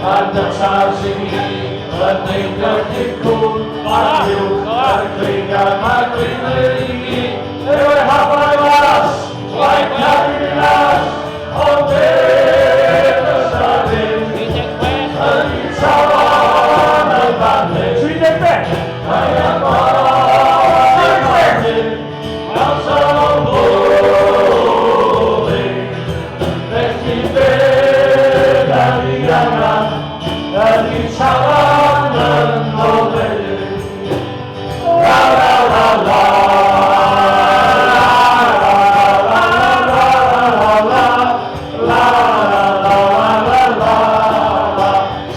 and the charging, but they got it cool. But you are clean, I'm clean. They were half my last, like happy last, all day the starting. And it's all about it. Treat it back. I am all about it. I'm so holy. Let's keep it, and each other know it. La la la la.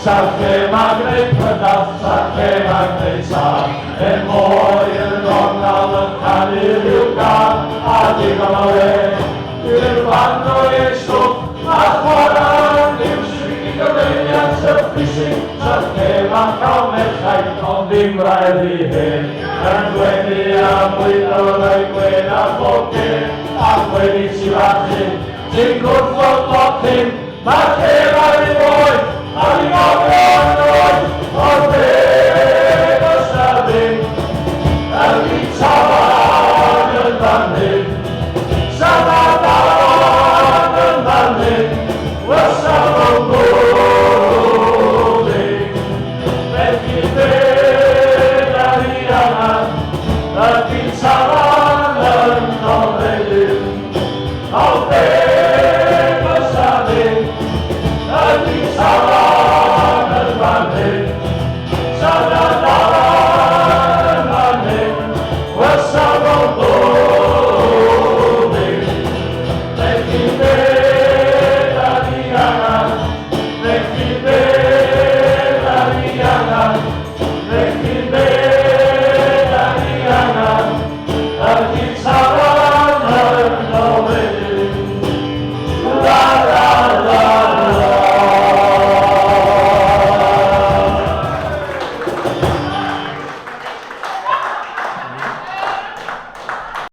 Sake magre pradaf, sake magre sa, en moyen ronal kaliluka, adigamale, ilvando yeshuk, achoran, nimshiki gavenya selfishi, sake makame chait on dimraeli he, and when the amrito like when a boke, when it's shirachi, jingle for talking, make boy. I'm not